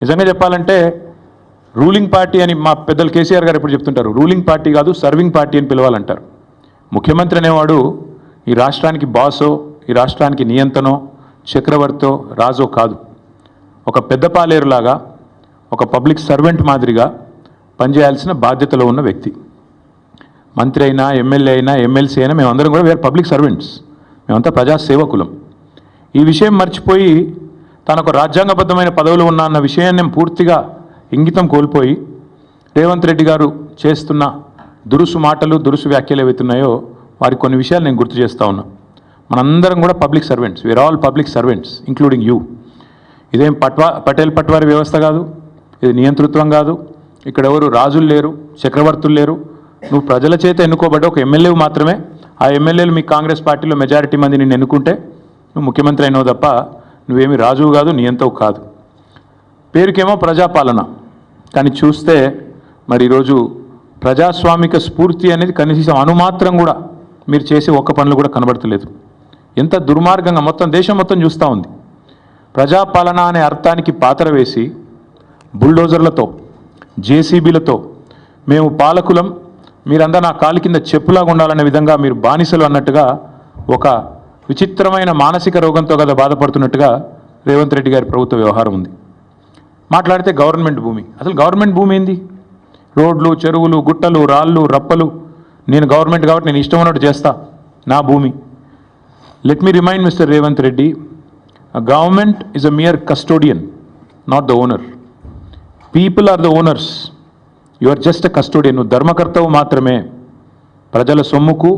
నిజంగా చెప్పాలంటే ruling party అని మా పెద్దలు కేసీఆర్ గారు ఎప్పుడు చెప్తుంటారు, రూలింగ్ పార్టీ కాదు సర్వింగ్ పార్టీ అని పిలవాలంటారు. ముఖ్యమంత్రి అనేవాడు ఈ రాష్ట్రానికి బాసో, ఈ రాష్ట్రానికి నియంతనో, చక్రవర్తో, రాజో కాదు. ఒక పెద్ద పాలేరులాగా, ఒక పబ్లిక్ సర్వెంట్ మాదిరిగా పనిచేయాల్సిన బాధ్యతలో ఉన్న వ్యక్తి. మంత్రి అయినా, ఎమ్మెల్యే అయినా, ఎమ్మెల్సీ అయినా మేమందరం కూడా వేరే పబ్లిక్ సర్వెంట్స్, మేమంతా ప్రజాసేవకులం. ఈ విషయం మర్చిపోయి తనకు రాజ్యాంగబద్ధమైన పదవులు ఉన్నా అన్న విషయాన్ని పూర్తిగా ఇంగితం కోల్పోయి రేవంత్ రెడ్డి గారు చేస్తున్న దురుసు మాటలు, దురుసు వ్యాఖ్యలు ఏవైతున్నాయో వారి కొన్ని విషయాలు నేను గుర్తు చేస్తూ ఉన్నా. మనందరం కూడా public servants, we're all public servants including you. ఇదేం పటేల్ పట్వారి వ్యవస్థ కాదు, ఇది నియంతృత్వం కాదు. ఇక్కడ ఎవరు రాజులు లేరు, చక్రవర్తులు లేరు. నువ్వు ప్రజల చేత ఎన్నుకోబడ్డ ఒక ఎమ్మెల్యే మాత్రమే. ఆ ఎమ్మెల్యేలు మీ కాంగ్రెస్ పార్టీలో మెజారిటీ మంది నిన్ను ఎన్నుకుంటే నువ్వు ముఖ్యమంత్రి అయినావు తప్ప నువ్వేమి రాజువు కాదు, నియంతవు కాదు. పేరుకేమో ప్రజాపాలన, కానీ చూస్తే మరి ఈరోజు ప్రజాస్వామిక స్ఫూర్తి అనేది కనీసం అనుమాత్రం కూడా మీరు చేసే ఒక్క పనులు కూడా కనబడతలేదు. ఎంత దుర్మార్గంగా మొత్తం దేశం మొత్తం చూస్తూ ఉంది. ప్రజాపాలన అనే అర్థానికి పాత్ర వేసి బుల్డోజర్లతో, జేసీబీలతో మేము పాలకులం, మీరందరూ నా కాలు కింద చెప్పులాగా ఉండాలనే విధంగా మీరు బానిసలు అన్నట్టుగా ఒక విచిత్రమైన మానసిక రోగంతో కదా బాధపడుతున్నట్టుగా రేవంత్ రెడ్డి గారి ప్రభుత్వ వ్యవహారం ఉంది. మాట్లాడితే గవర్నమెంట్ భూమి, అసలు గవర్నమెంట్ భూమి ఏంది? రోడ్లు, చెరువులు, గుట్టలు, రాళ్ళు, రప్పలు, నేను గవర్నమెంట్ కాబట్టి నేను ఇష్టం ఉన్నట్టు చేస్తా, నా భూమి. Let me remind mister Revanth Reddy, government is a mere custodian, not the owner. People are the owners, you are just a custodian. నువ్వు ధర్మకర్తవు మాత్రమే. ప్రజల సొమ్ముకు,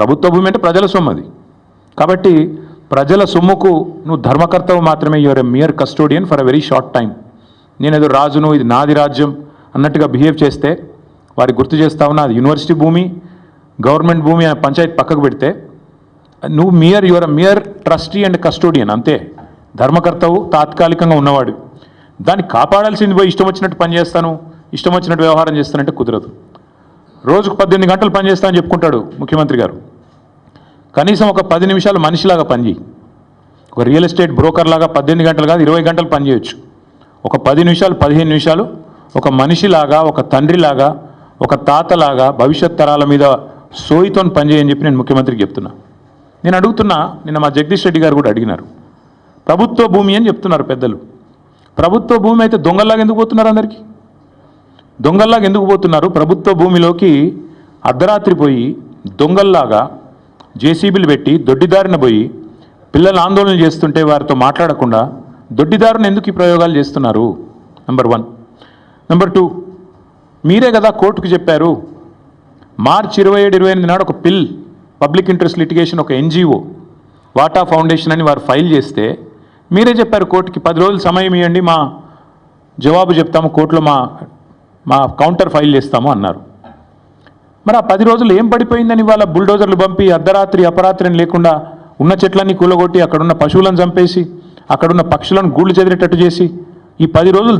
ప్రభుత్వ భూమి అంటే ప్రజల సొమ్ము అది కాబట్టి ప్రజల సొమ్ముకు నువ్వు ధర్మకర్తవు మాత్రమే. You are a mere custodian for a very short time. నేనేదో రాజును, ఇది నాది రాజ్యం అన్నట్టుగా బిహేవ్ చేస్తే వారికి గుర్తు చేస్తా ఉన్నా, అది యూనివర్సిటీ భూమి, గవర్నమెంట్ భూమి, పంచాయతీ పక్కకు పెడితే నువ్వు you are a mere trustee and custodian, అంతే. ధర్మకర్తవు తాత్కాలికంగా ఉన్నవాడు. దాన్ని కాపాడాల్సింది పోయి ఇష్టం వచ్చినట్టు పనిచేస్తాను, ఇష్టం వచ్చినట్టు వ్యవహారం చేస్తానంటే కుదరదు. రోజుకు 18 గంటలు పనిచేస్తా అని చెప్పుకుంటాడు ముఖ్యమంత్రి గారు. కనీసం ఒక 10 నిమిషాలు మనిషిలాగా పనిచేయి. ఒక రియల్ ఎస్టేట్ బ్రోకర్ లాగా 18 గంటలు కాదు 20 గంటలు పనిచేయచ్చు. ఒక 10 నిమిషాలు 15 నిమిషాలు ఒక మనిషిలాగా, ఒక తండ్రిలాగా, ఒక తాతలాగా భవిష్యత్ తరాల మీద సోయితో పనిచేయని చెప్పి నేను ముఖ్యమంత్రికి చెప్తున్నా. నేను అడుగుతున్నా, నిన్న మా జగదీష్ రెడ్డి గారు కూడా అడిగినారు, ప్రభుత్వ భూమి అని చెప్తున్నారు పెద్దలు. ప్రభుత్వ భూమి అయితే దొంగల్లాగా ఎందుకు పోతున్నారు? అందరికీ దొంగల్లాగా ఎందుకు పోతున్నారు? ప్రభుత్వ భూమిలోకి అర్ధరాత్రి పోయి దొంగల్లాగా జేసీబీలు పెట్టి దొడ్డిదారిన పోయి పిల్లలు ఆందోళన చేస్తుంటే వారితో మాట్లాడకుండా దొడ్డిదారుని ఎందుకు ఈ ప్రయోగాలు చేస్తున్నారు? నెంబర్ 1. నెంబర్ 2, మీరే కదా కోర్టుకు చెప్పారు, మార్చి 27, 28 నాడు ఒక పబ్లిక్ ఇంట్రెస్ట్ లిటిగేషన్, ఒక ఎన్జిఓ వాటా ఫౌండేషన్ అని వారు ఫైల్ చేస్తే మీరే చెప్పారు కోర్టుకి 10 రోజులు సమయం ఇవ్వండి, మా జవాబు చెప్తాము, కోర్టులో మా కౌంటర్ ఫైల్ చేస్తాము అన్నారు. మరి ఆ 10 రోజులు ఏం పడిపోయిందని వాళ్ళ బుల్డోజర్లు పంపి అర్ధరాత్రి అపరాత్రిని లేకుండా ఉన్న చెట్లన్నీ కూలగొట్టి అక్కడున్న పశువులను చంపేసి అక్కడున్న పక్షులను గూళ్ళు చెదిరేటట్టు చేసి ఈ 10 రోజులు